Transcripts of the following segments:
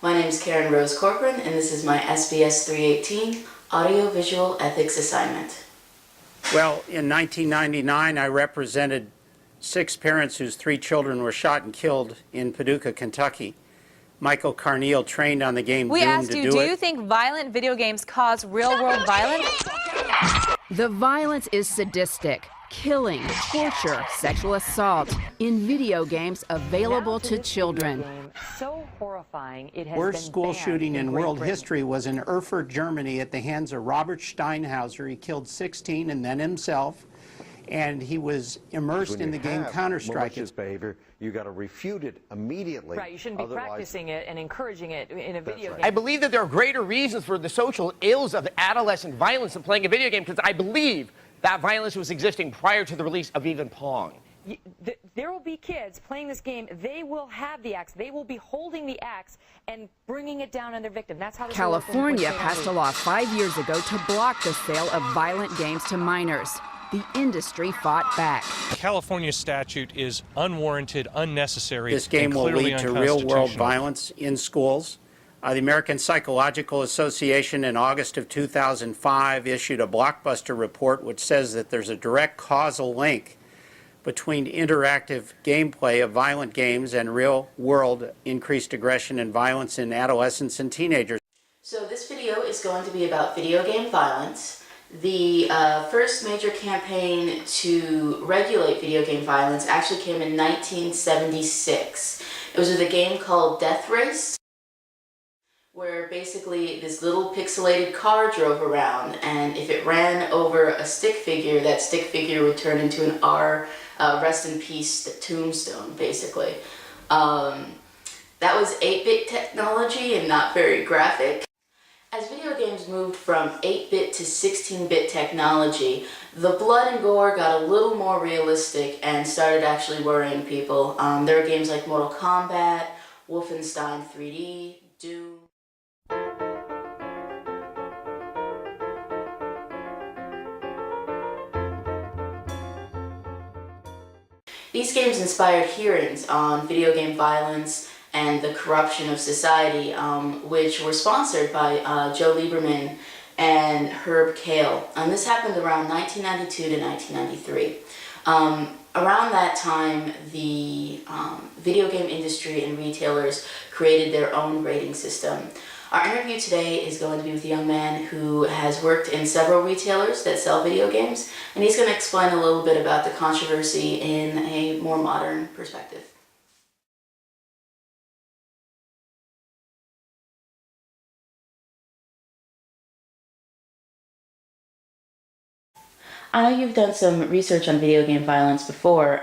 My name is Karen Rose Corcoran, and this is my SBS 318 Audio-Visual Ethics Assignment. Well, in 1999, I represented 6 parents whose 3 children were shot and killed in Paducah, Kentucky. Michael Carneal trained on the game We Doomed asked to you, do you it. think violent video games cause real-world violence? The violence is sadistic. Killing, torture, sexual assault in video games available to children. So horrifying, it has Worst been school banned shooting in Great world Britain. history was in Erfurt, Germany at the hands of Robert Steinhauser. He killed 16 and then himself, and he was immersed in the game Counter-Strike. Malicious behavior, you got to refute it immediately. Right, you shouldn't be practicing it and encouraging it in a video game. I believe that there are greater reasons for the social ills of adolescent violence than playing a video game, because I believe that violence was existing prior to the release of even Pong. There will be kids playing this game. They will have the axe. They will be holding the axe and bringing it down on their victim. That's how this will work California when passed a law 5 years ago to block the sale of violent games to minors. The industry fought back. California statute is unwarranted, unnecessary, This game and will clearly lead to real-world unconstitutional. violence in schools. The American Psychological Association in August of 2005 issued a blockbuster report which says that there's a direct causal link between interactive gameplay of violent games and real-world increased aggression and violence in adolescents and teenagers. So this video is going to be about video game violence. The first major campaign to regulate video game violence actually came in 1976. It was with a game called Death Race, where basically this little pixelated car drove around, and if it ran over a stick figure, that stick figure would turn into an rest in peace tombstone, basically. That was 8-bit technology and not very graphic. As video games moved from 8-bit to 16-bit technology, the blood and gore got a little more realistic and started actually worrying people. There are games like Mortal Kombat, Wolfenstein 3D, Doom. These games inspired hearings on video game violence and the corruption of society, which were sponsored by Joe Lieberman and Herb Kale. This happened around 1992 to 1993. Around that time, the video game industry and retailers created their own rating system. Our interview today is going to be with a young man who has worked in several retailers that sell video games, and he's going to explain a little bit about the controversy in a more modern perspective. I know you've done some research on video game violence before.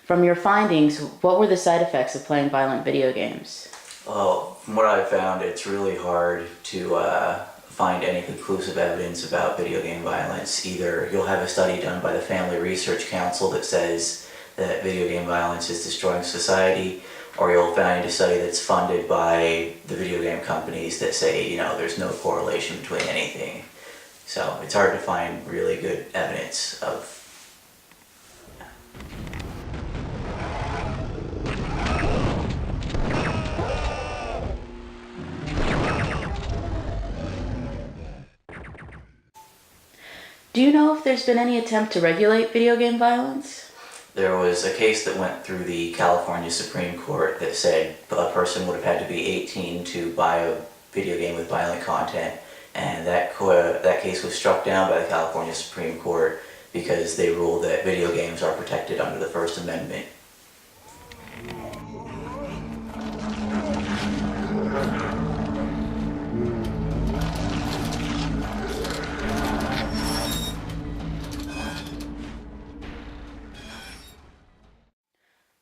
From your findings, what were the side effects of playing violent video games? Well, from what I've found, it's really hard to find any conclusive evidence about video game violence. Either you'll have a study done by the Family Research Council that says that video game violence is destroying society, or you'll find a study that's funded by the video game companies that say, you know, there's no correlation between anything. So it's hard to find really good evidence of. Do you know if there's been any attempt to regulate video game violence? There was a case that went through the California Supreme Court that said a person would have had to be 18 to buy a video game with violent content, and that case was struck down by the California Supreme Court because they ruled that video games are protected under the First Amendment.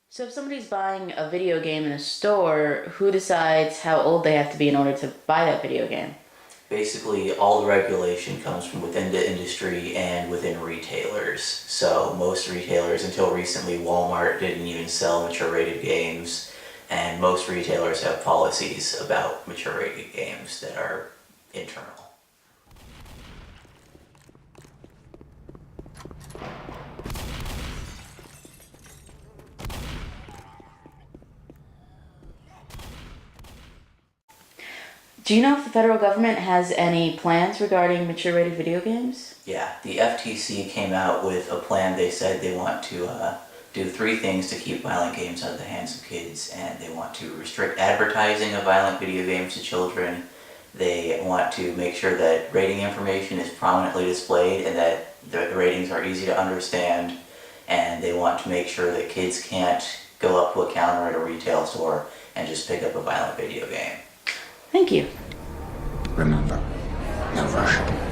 So if somebody's buying a video game in a store, who decides how old they have to be in order to buy that video game? Basically, all the regulation comes from within the industry and within retailers. So most retailers, until recently, Walmart didn't even sell mature-rated games, and most retailers have policies about mature-rated games that are internal. Do you know if the federal government has any plans regarding mature-rated video games? Yeah, the FTC came out with a plan. They said they want to do 3 things to keep violent games out of the hands of kids, and they want to restrict advertising of violent video games to children. They want to make sure that rating information is prominently displayed and that the ratings are easy to understand, and they want to make sure that kids can't go up to a counter at a retail store and just pick up a violent video game. Thank you. Remember, no Russian.